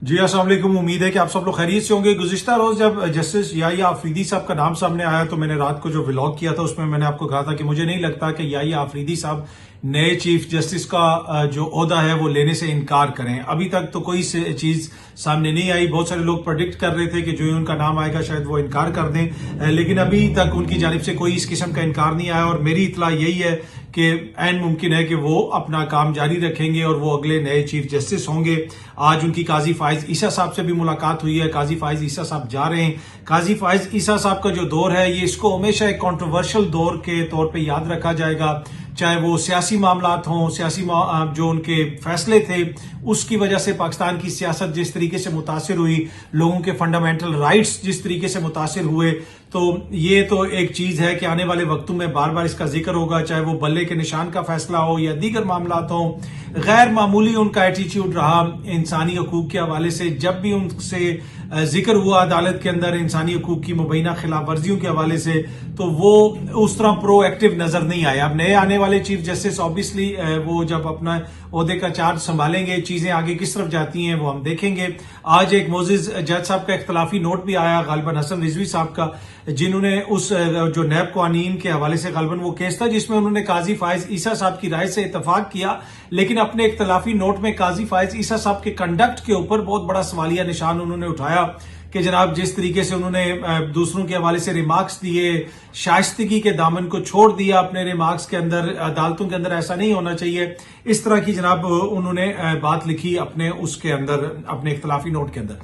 जी अस्सलाम वालेकुम। उम्मीद है कि आप सब लोग खैरियत से होंगे। गुज़िश्ता रोज जब जस्टिस याहिया आफरीदी साहब का नाम सामने आया तो मैंने रात को जो व्लॉग किया था उसमें मैंने आपको कहा था कि मुझे नहीं लगता कि याहिया आफरीदी साहब नए चीफ जस्टिस का जो ओहदा है वो लेने से इनकार करें। अभी तक तो कोई चीज सामने नहीं आई। बहुत सारे लोग प्रेडिक्ट कर रहे थे कि जो ही उनका नाम आएगा शायद वो इनकार कर दें, लेकिन अभी तक उनकी जानिब से कोई इस किस्म का इनकार नहीं आया और मेरी इतला यही है कि ऐन मुमकिन है कि वो अपना काम जारी रखेंगे और वो अगले नए चीफ जस्टिस होंगे। आज उनकी काजी फाइज ईसा साहब से भी मुलाकात हुई है। काजी फाइज ईसा साहब जा रहे हैं। काजी फाइज ईसा साहब का जो दौर है ये इसको हमेशा एक कंट्रोवर्शियल दौर के तौर पे याद रखा जाएगा, चाहे वो सियासी मामलात हों, सियासी जो उनके फैसले थे उसकी वजह से पाकिस्तान की सियासत जिस तरीके से मुतासिर हुई, लोगों के फंडामेंटल राइट्स जिस तरीके से मुतासिर हुए, तो ये तो एक चीज है कि आने वाले वक्तों में बार बार इसका जिक्र होगा, चाहे वो बल्ले के निशान का फैसला हो या दीगर मामलात हो। गैर मामूली उनका एटीट्यूड रहा इंसानी हकूक के हवाले से। जब भी उनसे जिक्र हुआ अदालत के अंदर इंसानी हकूक की मुबैना खिलाफ वर्जियों के हवाले से, तो वो उस तरह प्रोएक्टिव नजर नहीं आया। अब नए आने वाले चीफ जस्टिस ऑब्वियसली वो जब अपना ओहदे का चार्ज संभालेंगे, चीजें आगे किस तरफ जाती हैं वो हम देखेंगे। आज एक मोजिज जज साहब का इख्तलाफी नोट भी आया, गालिबन हसन रिजवी साहब का, जिन्होंने उस जो नैब कानून के हवाले से गालिबन वो केस था जिसमें उन्होंने काजी फाइज ईसा साहब की राय से इतफाक किया, लेकिन अपने इख्तलाफी नोट में काजी फाइज ईसा साहब के कंडक्ट के ऊपर बहुत बड़ा सवालिया निशान उन्होंने उठाया कि जनाब जिस तरीके से उन्होंने दूसरों के हवाले से रिमार्क्स दिए, शाइस्तगी के दामन को छोड़ दिया अपने रिमार्क्स के अंदर। अदालतों के अंदर ऐसा नहीं होना चाहिए, इस तरह की जनाब उन्होंने बात लिखी अपने उसके अंदर, अपने इख्तलाफी नोट के अंदर।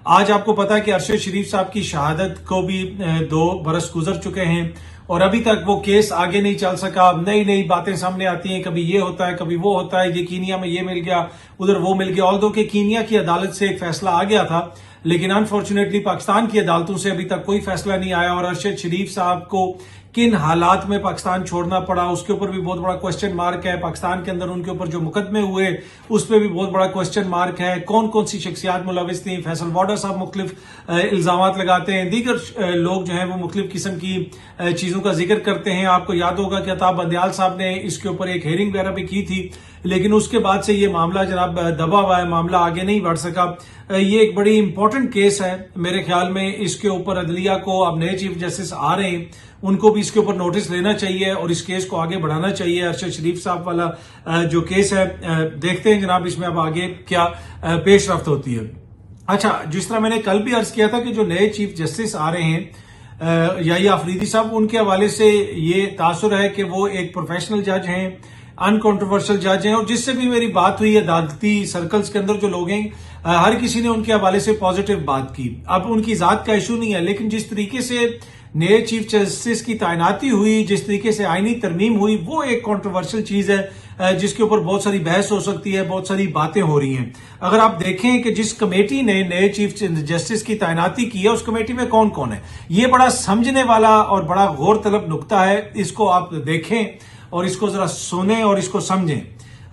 आज आपको पता है कि अरशद शरीफ साहब की शहादत को भी 2 बरस गुजर चुके हैं और अभी तक वो केस आगे नहीं चल सका। नई नई बातें सामने आती हैं, कभी ये होता है कभी वो होता है, ये कीनिया में ये मिल गया, उधर वो मिल गया। ऑल्दो कि कीनिया की अदालत से एक फैसला आ गया था, लेकिन अनफॉर्चुनेटली पाकिस्तान की अदालतों से अभी तक कोई फैसला नहीं आया और अरशद शरीफ साहब को किन हालात में पाकिस्तान छोड़ना पड़ा उसके ऊपर भी बहुत बड़ा क्वेश्चन मार्क है। पाकिस्तान के अंदर उनके ऊपर जो मुकदमे हुए उस पर भी बहुत बड़ा क्वेश्चन मार्क है। कौन कौन सी शख्सियात मुलविस थी, फैसल वाडा साहब मुख्तलिफ इल्जामात लगाते हैं, दीगर लोग जो हैं वो मुख्तलिफ किस्म की चीजों का जिक्र करते हैं। आपको याद होगा कि अताब बंदयाल साहब ने इसके ऊपर एक हेयरिंग वगैरह भी की थी, लेकिन उसके बाद से ये मामला जनाब दबा हुआ है, मामला आगे नहीं बढ़ सका। ये एक बड़ी इंपॉर्टेंट केस है मेरे ख्याल में। इसके ऊपर अदलिया को, अब नए चीफ जस्टिस आ रहे हैं, उनको भी इसके ऊपर नोटिस लेना चाहिए और इस केस को आगे बढ़ाना चाहिए। अरशद शरीफ साहब वाला जो केस है, देखते हैं जनाब इसमें अब आगे क्या पेशरफ्त होती है। अच्छा, जिस तरह मैंने कल भी अर्ज किया था कि जो नए चीफ जस्टिस आ रहे हैं याहिया आफरीदी साहब, उनके हवाले से ये तासुर है कि वो एक प्रोफेशनल जज हैं, अनकॉन्ट्रोवर्शियल जज हैं और जिससे भी मेरी बात हुई अदालती सर्कल्स के अंदर जो लोग हैं, हर किसी ने उनके हवाले से पॉजिटिव बात की। अब उनकी जात का इशू नहीं है, लेकिन जिस तरीके से नए चीफ जस्टिस की तैनाती हुई, जिस तरीके से आईनी तरमीम हुई, वो एक कंट्रोवर्शियल चीज है जिसके ऊपर बहुत सारी बहस हो सकती है, बहुत सारी बातें हो रही हैं। अगर आप देखें कि जिस कमेटी ने नए चीफ जस्टिस की तैनाती की है उस कमेटी में कौन कौन है, ये बड़ा समझने वाला और बड़ा गौर तलब नुक्ता है। इसको आप देखें और इसको जरा सुने और इसको समझें।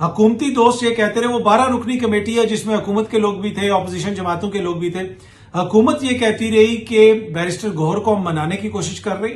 हुकूमती दोस्त ये कहते रहे वो 12 रुकनी कमेटी है जिसमें हुकूमत के लोग भी थे, अपोजिशन जमातों के लोग भी थे। हुकूमत ये कहती रही कि बैरिस्टर गौहर को हम मनाने की कोशिश कर रहे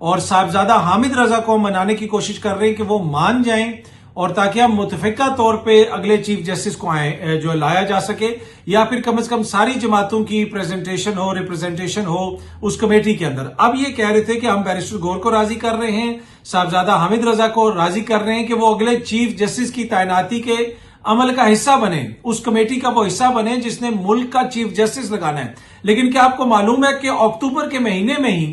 और साहबजादा हामिद रजा को हम मनाने की कोशिश कर रहे हैं कि वो मान जाएं और ताकि हम मुतफिका तौर पे अगले चीफ जस्टिस को आए जो लाया जा सके, या फिर कम से कम सारी जमातों की प्रेजेंटेशन हो, रिप्रेजेंटेशन हो उस कमेटी के अंदर। अब ये कह रहे थे कि हम बैरिस्टर गौहर को राजी कर रहे हैं, साहबजादा हामिद रजा को राजी कर रहे हैं कि वो अगले चीफ जस्टिस की तैनाती के अमल का हिस्सा बने, उस कमेटी का वो हिस्सा बने जिसने मुल्क का चीफ जस्टिस लगाना है। लेकिन क्या आपको मालूम है कि अक्टूबर के महीने में ही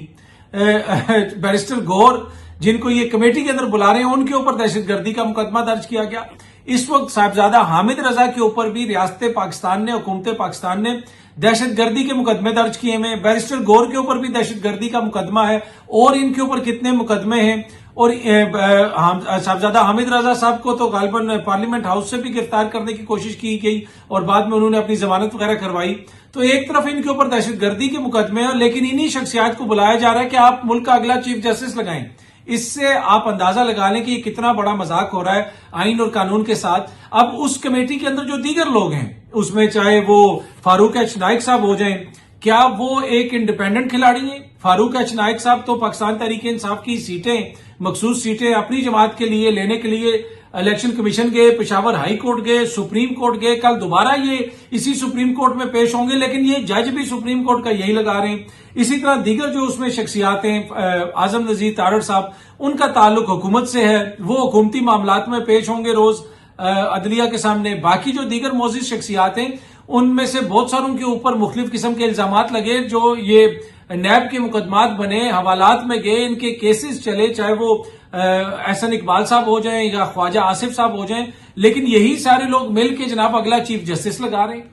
बैरिस्टर गौहर जिनको ये कमेटी के अंदर बुला रहे हैं उनके ऊपर दहशतगर्दी का मुकदमा दर्ज किया गया। इस वक्त साहबजादा हामिद रजा के ऊपर भी रियासत पाकिस्तान ने, हुकूमत पाकिस्तान ने दहशतगर्दी के मुकदमे दर्ज किए हैं। बैरिस्टर गौहर के ऊपर भी दहशतगर्दी का मुकदमा है और इनके ऊपर कितने मुकदमे हैं। और साहबजादा हामिद रजा साहब को तो गालिबन पार्लियामेंट हाउस से भी गिरफ्तार करने की कोशिश की गई और बाद में उन्होंने अपनी जमानत वगैरह करवाई। तो एक तरफ इनके ऊपर दहशतगर्दी के मुकदमे हैं, लेकिन इन्हीं शख्सियात को बुलाया जा रहा है कि आप मुल्क का अगला चीफ जस्टिस लगाएं। इससे आप अंदाजा लगा लें कि ये कितना बड़ा मजाक हो रहा है आइन और कानून के साथ। अब उस कमेटी के अंदर जो दीगर लोग हैं उसमें चाहे वो फारूक एच नाइक साहब हो जाएं, क्या वो एक इंडिपेंडेंट खिलाड़ी हैं? फारूक एच नाइक साहब तो पाकिस्तान तहरीक इंसाफ की सीटें, मखसूस सीटें अपनी जमात के लिए लेने के लिए इलेक्शन कमीशन गए, पेशावर हाई कोर्ट गए, सुप्रीम कोर्ट गए, कल दोबारा ये इसी सुप्रीम कोर्ट में पेश होंगे, लेकिन ये जज भी सुप्रीम कोर्ट का यही लगा रहे हैं। इसी तरह दीगर जो उसमें शख्सियात हैं, आजम नजीर तारड़ साहब, उनका ताल्लुक हुकूमत से है, वो हुकूमती मामलात में पेश होंगे रोज अदलिया के सामने। बाकी जो दीगर मौजूद शख्सियात हैं उनमें से बहुत सारों के ऊपर मुख्तलिफ किस्म के इल्जामात लगे, जो ये नैब के मुकदमात बने, हवालात में गए, इनके केसेस चले, चाहे वो एहसन इकबाल साहब हो जाएं या ख्वाजा आसिफ साहब हो जाएं, लेकिन यही सारे लोग मिल के जनाब अगला चीफ जस्टिस लगा रहे हैं।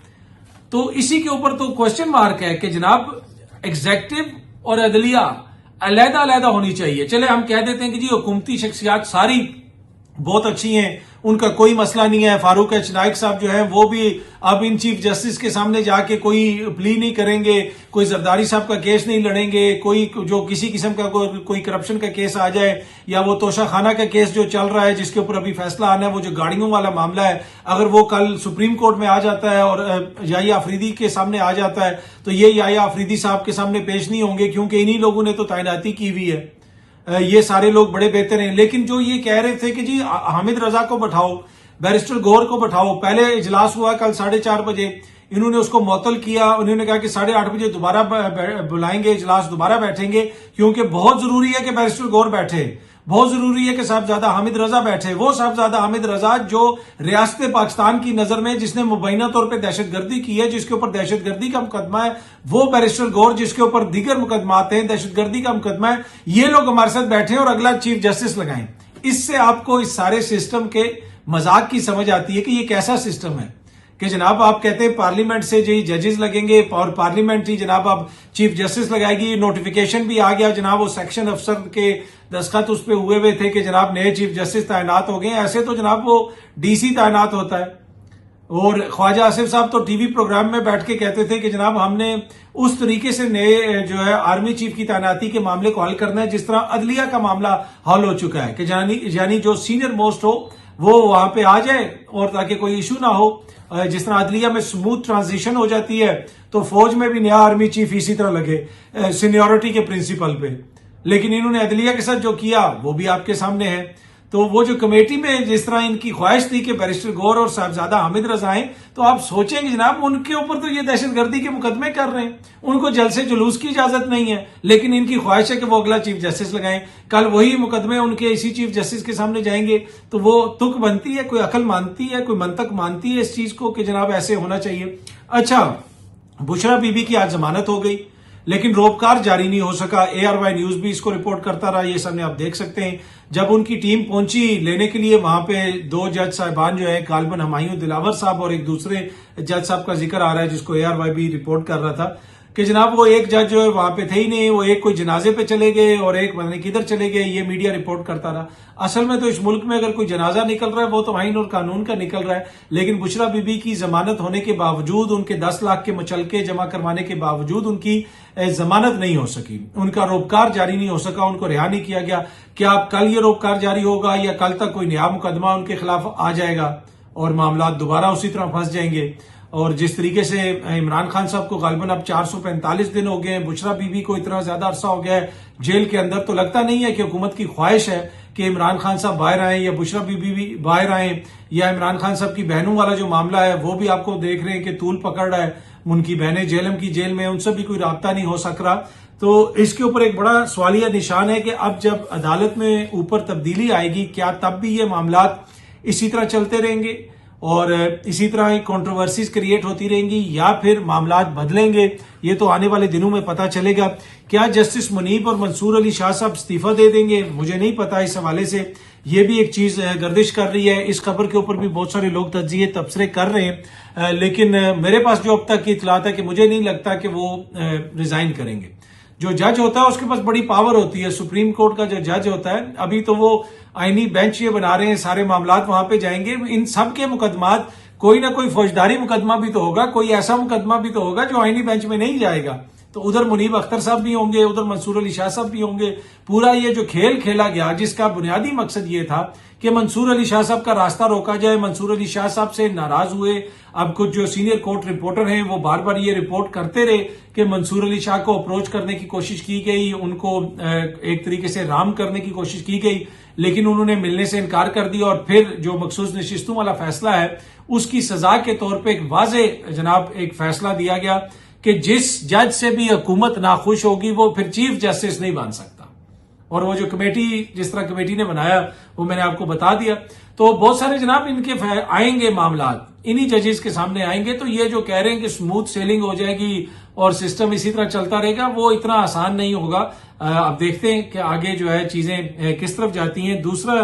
तो इसी के ऊपर तो क्वेश्चन मार्क है कि जनाब एग्जेक्टिव और अदलिया अलहदा अलहदा होनी चाहिए। चले हम कह देते हैं कि जी हुकूमती शख्सियात सारी बहुत अच्छी हैं, उनका कोई मसला नहीं है। फारूक एच नाइक साहब जो है वो भी अब इन चीफ जस्टिस के सामने जाके कोई प्ली नहीं करेंगे, कोई जरदारी साहब का केस नहीं लड़ेंगे, कोई जो किसी किस्म का कोई करप्शन का केस आ जाए या वो तोशा खाना का केस जो चल रहा है जिसके ऊपर अभी फैसला आना है, वो जो गाड़ियों वाला मामला है, अगर वो कल सुप्रीम कोर्ट में आ जाता है और याहिया अफरीदी के सामने आ जाता है तो ये याहिया अफरीदी साहब के सामने पेश नहीं होंगे, क्योंकि इन्हीं लोगों ने तो तैनाती की हुई है। ये सारे लोग बड़े बेहतर हैं। लेकिन जो ये कह रहे थे कि जी हामिद रजा को बैठाओ, बैरिस्टर गौर को बैठाओ, पहले इजलास हुआ कल 4:30 बजे, इन्होंने उसको मुअत्तल किया। उन्होंने कहा कि 8:30 बजे दोबारा बुलाएंगे, इजलास दोबारा बैठेंगे, क्योंकि बहुत जरूरी है कि बैरिस्टर गौर बैठे, बहुत जरूरी है कि साहबजादा हामिद रजा बैठे। वो साहबजादा हामिद रजा जो रियासत पाकिस्तान की नजर में जिसने मुबैना तौर पर दहशतगर्दी की है, जिसके ऊपर दहशतगर्दी का मुकदमा है, वो बैरिस्टर गौर जिसके ऊपर दीगर मुकदमात हैं, दहशतगर्दी का मुकदमा है, ये लोग हमारे साथ बैठे और अगला चीफ जस्टिस लगाएं। इससे आपको इस सारे सिस्टम के मजाक की समझ आती है कि ये कैसा सिस्टम है कि जनाब आप कहते हैं पार्लियामेंट से जी जजेस लगेंगे और पार्लियामेंट ही जनाब अब चीफ जस्टिस लगाएगी। नोटिफिकेशन भी आ गया जनाब, वो सेक्शन अफसर के दस्तखत उस पर हुए थे कि जनाब नए चीफ जस्टिस तैनात हो गए। ऐसे तो जनाब वो डीसी तैनात होता है। और ख्वाजा आसिफ साहब तो टीवी प्रोग्राम में बैठ के कहते थे कि जनाब हमने उस तरीके से नए जो है आर्मी चीफ की तैनाती के मामले को हल करना है जिस तरह अदलिया का मामला हल हो चुका है, कि यानी जो सीनियर मोस्ट हो वो वहां पे आ जाए और ताकि कोई इशू ना हो। जिस तरह अदलिया में स्मूथ ट्रांजिशन हो जाती है तो फौज में भी नया आर्मी चीफ इसी तरह लगे सीनियोरिटी के प्रिंसिपल पे। लेकिन इन्होंने अदलिया के साथ जो किया वो भी आपके सामने है। तो वो जो कमेटी में जिस तरह इनकी ख्वाहिश थी कि बैरिस्टर गौर और साहबजादा हामिद रजा आए, तो आप सोचेंगे जनाब उनके ऊपर तो ये दहशतगर्दी के मुकदमे कर रहे हैं, उनको जलसे जुलूस की इजाजत नहीं है, लेकिन इनकी ख्वाहिश है कि वो अगला चीफ जस्टिस लगाएं। कल वही मुकदमे उनके इसी चीफ जस्टिस के सामने जाएंगे तो वो तुक बनती है, कोई अकल मानती है, कोई मंतक मानती है इस चीज को कि जनाब ऐसे होना चाहिए। अच्छा, बुशरा बीबी की आज जमानत हो गई लेकिन रोपकार जारी नहीं हो सका। ARY न्यूज भी इसको रिपोर्ट करता रहा, ये सामने आप देख सकते हैं। जब उनकी टीम पहुंची लेने के लिए, वहां पे दो जज साहिबान जो है गालिबन हमायूं दिलावर साहब और एक दूसरे जज साहब का जिक्र आ रहा है जिसको ARY भी रिपोर्ट कर रहा था कि जनाब वो एक जज जो है वहां पे थे ही नहीं, वो एक कोई जनाजे पे चले गए और एक पता नहीं किधर चले गए, ये मीडिया रिपोर्ट करता रहा। असल में तो इस मुल्क में अगर कोई जनाजा निकल रहा है वो तो आईन और कानून का निकल रहा है, लेकिन बुशरा बीबी की जमानत होने के बावजूद, उनके 10 लाख के मुचलके जमा करवाने के बावजूद उनकी जमानत नहीं हो सकी, उनका रोपकार जारी नहीं हो सका, उनको रिहा नहीं किया गया। क्या अब कल ये रोपकार जारी होगा या कल तक कोई नया मुकदमा उनके खिलाफ आ जाएगा और मामला दोबारा उसी तरह फंस जाएंगे? और जिस तरीके से इमरान खान साहब को गालिबन अब 445 दिन हो गए हैं, बुशरा बीबी को इतना ज्यादा अरसा हो गया है जेल के अंदर, तो लगता नहीं है कि हुकूमत की ख्वाहिश है कि इमरान खान साहब बाहर आए या बुशरा बीबी भी बाहर आए, या इमरान खान साहब की बहनों वाला जो मामला है वो भी आपको देख रहे हैं कि तूल पकड़ रहा है, उनकी बहनें जेलम की जेल में, उनसे भी कोई राब्ता नहीं हो सक रहा। तो इसके ऊपर एक बड़ा सवालिया निशान है कि अब जब अदालत में ऊपर तब्दीली आएगी, क्या तब भी ये मामलात इसी तरह चलते रहेंगे और इसी तरह ही कंट्रोवर्सीज क्रिएट होती रहेंगी या फिर मामलात बदलेंगे? ये तो आने वाले दिनों में पता चलेगा। क्या जस्टिस मुनीब और मंसूर अली शाह साहब इस्तीफा दे देंगे? मुझे नहीं पता। इस हवाले से ये भी एक चीज गर्दिश कर रही है। इस खबर के ऊपर भी बहुत सारे लोग तज्जिए तबसरे कर रहे हैं, लेकिन मेरे पास जो अब तक की इतलात है कि मुझे नहीं लगता कि वो रिजाइन करेंगे। जो जज होता है उसके पास बड़ी पावर होती है। सुप्रीम कोर्ट का जो जज होता है, अभी तो वो आईनी बेंच ये बना रहे हैं, सारे मामलात वहां पे जाएंगे। इन सब के मुकदमात, कोई ना कोई फौजदारी मुकदमा भी तो होगा, कोई ऐसा मुकदमा भी तो होगा जो आईनी बेंच में नहीं जाएगा। तो उधर मुनीब अख्तर साहब भी होंगे, उधर मंसूर अली शाह साहब भी होंगे। पूरा ये जो खेल खेला गया जिसका बुनियादी मकसद ये था कि मंसूर अली शाह साहब का रास्ता रोका जाए, मंसूर अली शाह साहब से नाराज हुए। अब कुछ जो सीनियर कोर्ट रिपोर्टर हैं वो बार बार ये रिपोर्ट करते रहे कि मंसूर अली शाह को अप्रोच करने की कोशिश की गई, उनको एक तरीके से राम करने की कोशिश की गई, लेकिन उन्होंने मिलने से इनकार कर दिया। और फिर जो मखसूस नशिस्तों वाला फैसला है उसकी सजा के तौर पर एक वाजे जनाब एक फैसला दिया गया कि जिस जज से भी हुकूमत नाखुश होगी वो फिर चीफ जस्टिस नहीं बन सकता। और वो जो कमेटी जिस तरह कमेटी ने बनाया वो मैंने आपको बता दिया। तो बहुत सारे जनाब इनके आएंगे मामला इन्हीं जजेस के सामने आएंगे। तो ये जो कह रहे हैं कि स्मूथ सेलिंग हो जाएगी और सिस्टम इसी तरह चलता रहेगा, वो इतना आसान नहीं होगा। अब देखते हैं कि आगे जो है चीजें किस तरफ जाती हैं। दूसरा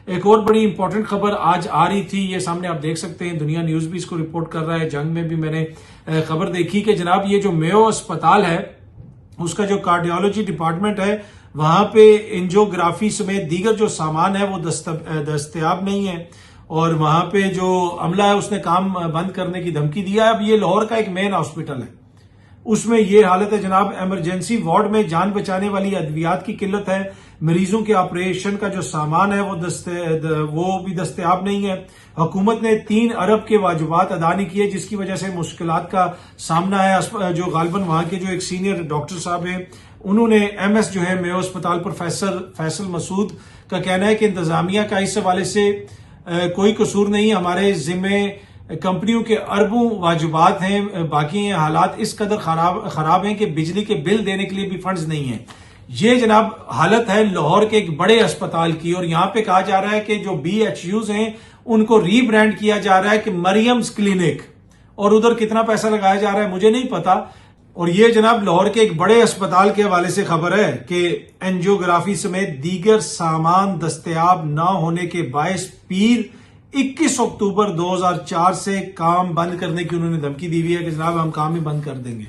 एक और बड़ी इंपॉर्टेंट खबर आज आ रही थी, ये सामने आप देख सकते हैं, दुनिया न्यूज भी इसको रिपोर्ट कर रहा है, जंग में भी मैंने खबर देखी कि जनाब ये जो मेयो अस्पताल है उसका जो कार्डियोलॉजी डिपार्टमेंट है वहां पे एंजियोग्राफी समेत दीगर जो सामान है वो दस्तयाब नहीं है और वहां पे जो अमला है उसने काम बंद करने की धमकी दिया है। अब ये लाहौर का एक मेन हॉस्पिटल है, उसमें ये हालत है जनाब, इमरजेंसी वार्ड में जान बचाने वाली अद्वियात की किल्लत है, मरीजों के ऑपरेशन का जो सामान है वो भी दस्तयाब नहीं है। हुकूमत ने 3 अरब के वाजिबात अदा नहीं किए जिसकी वजह से मुश्किलात का सामना है। जो गालबन वहां के जो एक सीनियर डॉक्टर साहब हैं उन्होंने एमएस जो है मेयो अस्पताल प्रोफेसर फैसल मसूद का कहना है कि इंतजामिया का इस हवाले से कोई कसूर नहीं, हमारे जिम्मे कंपनियों के अरबों वाजिबात हैं, बाकी हालात इस कदर खराब हैं कि बिजली के बिल देने के लिए भी फंड्स नहीं है। ये जनाब हालत है लाहौर के एक बड़े अस्पताल की। और यहां पे कहा जा रहा है कि जो BHUs हैं उनको रीब्रांड किया जा रहा है कि मरियम्स क्लिनिक, और उधर कितना पैसा लगाया जा रहा है मुझे नहीं पता। और ये जनाब लाहौर के एक बड़े अस्पताल के हवाले से खबर है कि एंजियोग्राफी समेत दीगर सामान दस्तयाब न होने के बायस पीर 21 अक्टूबर 2004 से काम बंद करने की उन्होंने धमकी दी हुई है कि जनाब हम काम ही बंद कर देंगे।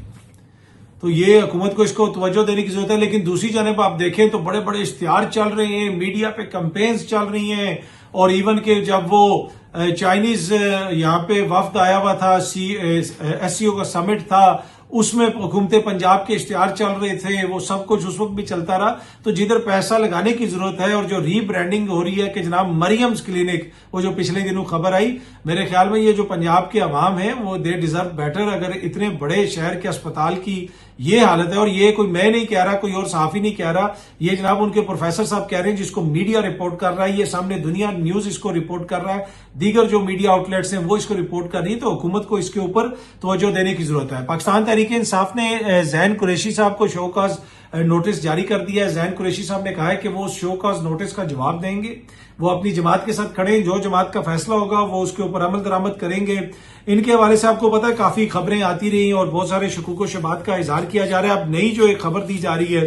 तो ये हुकूमत को इसको तवज्जो देने की जरूरत है। लेकिन दूसरी जानब आप देखें तो बड़े बड़े इश्तिहार चल रहे हैं, मीडिया पे कैंपेन्स चल रही हैं, और इवन के जब वो चाइनीज यहाँ पे वफ्द आया हुआ था, SCO का समिट था, उसमें हुकूमत पंजाब के इश्तिहार चल रहे थे, वो सब कुछ उस वक्त भी चलता रहा। तो जिधर पैसा लगाने की जरूरत है और जो रीब्रांडिंग हो रही है कि जनाब मरियम्स क्लिनिक, वो जो पिछले दिनों खबर आई, मेरे ख्याल में ये जो पंजाब के अवाम है वो दे डिजर्व बेटर। अगर इतने बड़े शहर के अस्पताल की ये हालत है, और ये कोई मैं नहीं कह रहा, कोई और सहाफी नहीं कह रहा, ये जनाब उनके प्रोफेसर साहब कह रहे हैं जिसको मीडिया रिपोर्ट कर रहा है, ये सामने दुनिया न्यूज इसको रिपोर्ट कर रहा है, दीगर जो मीडिया आउटलेट्स हैं वो इसको रिपोर्ट कर रही है। तो हुकूमत को इसके ऊपर तवज्जो देने की जरूरत है। पाकिस्तान तहरीक इंसाफ ने जैन कुरैशी साहब को शो कॉज नोटिस जारी कर दिया है। जैन कुरैशी साहब ने कहा है कि वो शो कॉज नोटिस का जवाब देंगे, वो अपनी जमात के साथ खड़े, जो जमात का फैसला होगा वो उसके ऊपर अमल दरामद करेंगे। इनके हवाले से आपको पता है काफी खबरें आती रही और बहुत सारे शकूक शबात का इजहार किया जा रहा है। अब नई जो एक खबर दी जा रही है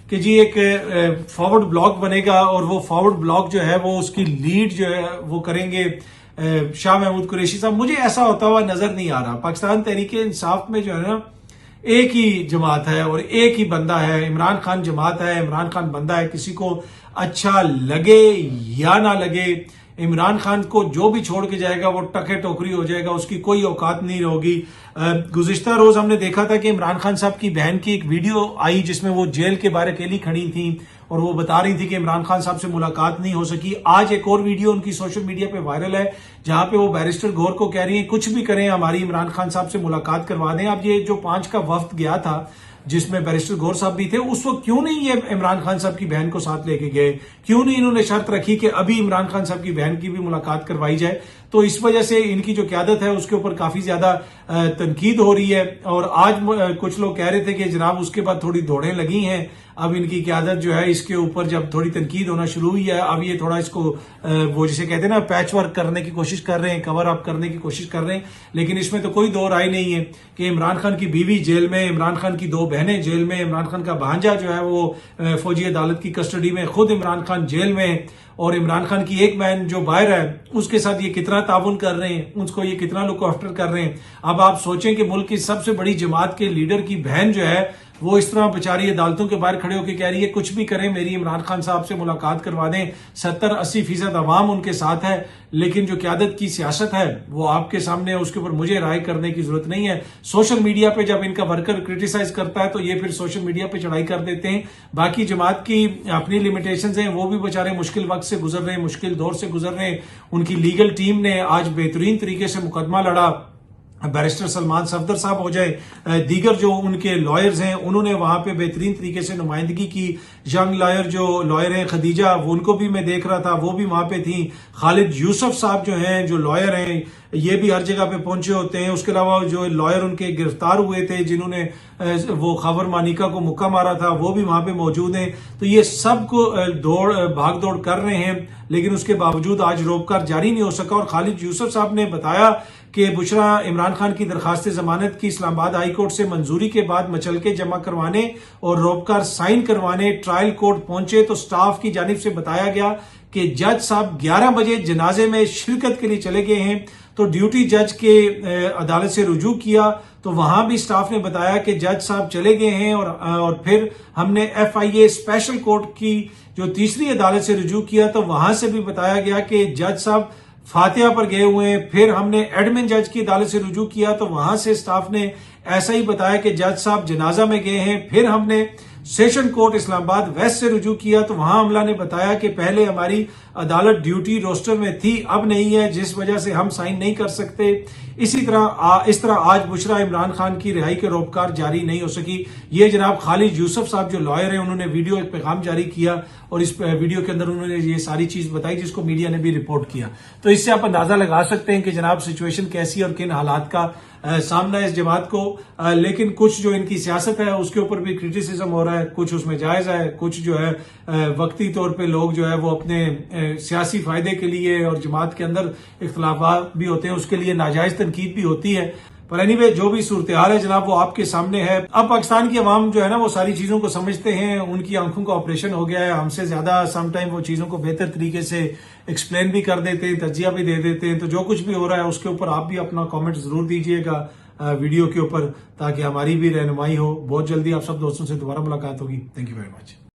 कि जी एक फॉरवर्ड ब्लॉग बनेगा और वो फॉरवर्ड ब्लॉग जो है वो उसकी लीड जो है वो करेंगे शाह महमूद कुरैशी साहब। मुझे ऐसा होता हुआ नजर नहीं आ रहा। पाकिस्तान तहरीक इंसाफ में जो है ना एक ही जमात है और एक ही बंदा है, इमरान खान जमात है, इमरान खान बंदा है। किसी को अच्छा लगे या ना लगे, इमरान खान को जो भी छोड़ के जाएगा वो टके टोकरी हो जाएगा, उसकी कोई औकात नहीं होगी। गुज़िश्ता रोज हमने देखा था कि इमरान खान साहब की बहन की एक वीडियो आई जिसमें वो जेल के बाहर अकेली खड़ी थी और वो बता रही थी कि इमरान खान साहब से मुलाकात नहीं हो सकी। आज एक और वीडियो उनकी सोशल मीडिया पे वायरल है जहां पे वो बैरिस्टर गौर को कह रही हैं कुछ भी करें हमारी इमरान खान साहब से मुलाकात करवा दें। अब ये जो 5 का वफ्द गया था जिसमें बैरिस्टर गौर साहब भी थे, उस वक्त क्यों नहीं ये इमरान खान साहब की बहन को साथ लेके गए, क्यों नहीं इन्होंने शर्त रखी कि अभी इमरान खान साहब की बहन की भी मुलाकात करवाई जाए। तो इस वजह से इनकी जो क्यादत है उसके ऊपर काफी ज्यादा तनकीद हो रही है। और आज कुछ लोग कह रहे थे कि जनाब उसके बाद थोड़ी दौड़ें लगी हैं, अब इनकी क्यादत जो है इसके ऊपर जब थोड़ी तनकीद होना शुरू हुई है, अब ये थोड़ा इसको वो जिसे कहते हैं ना पैच वर्क करने की कोशिश कर रहे हैं, कवर अप करने की कोशिश कर रहे हैं। लेकिन इसमें तो कोई दो राय नहीं है कि इमरान खान की बीवी जेल में, इमरान खान की 2 बहनें जेल में, इमरान खान का भांजा जो है वो फौजी अदालत की कस्टडी में, खुद इमरान खान जेल में, और इमरान खान की एक बहन जो बाहर है उसके साथ ये कितना ताउन कर रहे हैं, उसको ये कितना लुक आफ्टर कर रहे हैं। अब आप सोचें कि मुल्क की सबसे बड़ी जमात के लीडर की बहन जो है वो इस तरह बेचारी अदालतों के बाहर खड़े होकर कह रही है कुछ भी करें, मेरी इमरान खान साहब से मुलाकात करवा दें, 70-80% अवाम उनके साथ है, लेकिन जो क़यादत की सियासत है वो आपके सामने है, उसके ऊपर मुझे राय करने की जरूरत नहीं है। सोशल मीडिया पे जब इनका वर्कर क्रिटिसाइज करता है तो ये फिर सोशल मीडिया पे चढ़ाई कर देते हैं। बाकी जमात की अपनी लिमिटेशंस हैं, वो भी बेचारे मुश्किल वक्त से गुजर रहे हैं, मुश्किल दौर से गुजर रहे हैं। उनकी लीगल टीम ने आज बेहतरीन तरीके से मुकदमा लड़ा, बैरिस्टर सलमान सफदर साहब हो जाए, दीगर जो उनके लॉयर्स हैं उन्होंने वहां पे बेहतरीन तरीके से नुमाइंदगी की। यंग लॉयर जो लॉयर हैं खदीजा, वो उनको भी मैं देख रहा था, वो भी वहां पे थी। खालिद यूसुफ साहब जो हैं, जो लॉयर हैं, ये भी हर जगह पे पहुंचे होते हैं। उसके अलावा जो लॉयर उनके गिरफ्तार हुए थे, जिन्होंने वो खबर मानिका को मुक्का मारा था, वो भी वहां पे मौजूद हैं। तो ये सब को भाग दौड़ कर रहे हैं, लेकिन उसके बावजूद आज रोककर जारी नहीं हो सका। और खालिद यूसुफ साहब ने बताया कि बुशरा इमरान खान की दरखास्त जमानत की इस्लामाबाद हाई कोर्ट से मंजूरी के बाद मचलके जमा करवाने और रोककर साइन करवाने ट्रायल कोर्ट पहुंचे तो स्टाफ की जानिब से बताया गया कि जज साहब 11 बजे जनाजे में शिरकत के लिए चले गए हैं। तो ड्यूटी जज के अदालत से रुजू किया तो वहां भी स्टाफ ने बताया कि जज साहब चले गए हैं, और फिर हमने FIA स्पेशल कोर्ट की जो तीसरी अदालत से रुजू किया तो वहां से भी बताया गया कि जज साहब फातिहा पर गए हुए हैं। फिर हमने एडमिन जज की अदालत से रुजू किया तो वहां से स्टाफ ने ऐसा ही बताया कि जज साहब जनाजा में गए हैं। फिर हमने सेशन कोर्ट इस्लामाबाद वेस्ट से रुजू किया तो वहां अमला ने बताया कि पहले हमारी अदालत ड्यूटी रोस्टर में थी, अब नहीं है, जिस वजह से हम साइन नहीं कर सकते। इस तरह आज बुशरा इमरान खान की रिहाई के रोककार जारी नहीं हो सकी। ये जनाब खालिद यूसुफ साहब जो लॉयर हैं, उन्होंने वीडियो एक पैगाम जारी किया और इस वीडियो के अंदर उन्होंने ये सारी चीज बताई जिसको मीडिया ने भी रिपोर्ट किया। तो इससे आप अंदाजा लगा सकते हैं कि जनाब सिचुएशन कैसी और किन हालात का सामना है इस जमात को। लेकिन कुछ जो इनकी सियासत है उसके ऊपर भी क्रिटिसिज्म हो रहा है, कुछ उसमें जायज है, कुछ जो है वक्ती तौर पे लोग जो है वो अपने सियासी फायदे के लिए और जमात के अंदर इख्तलाफात भी होते हैं, उसके लिए नाजायज तनकीद भी होती है। पर एनीवे जो भी सूरत हाल है जनाब वो आपके सामने है। अब पाकिस्तान की अवाम जो है ना वो सारी चीजों को समझते हैं, उनकी आंखों का ऑपरेशन हो गया है, हमसे ज्यादा समटाइम वो चीजों को बेहतर तरीके से एक्सप्लेन भी कर देते हैं, तजिया भी दे देते हैं। तो जो कुछ भी हो रहा है उसके ऊपर आप भी अपना कमेंट जरूर दीजिएगा वीडियो के ऊपर, ताकि हमारी भी रहनुमाई हो। बहुत जल्दी आप सब दोस्तों से दोबारा मुलाकात होगी। Thank you very much.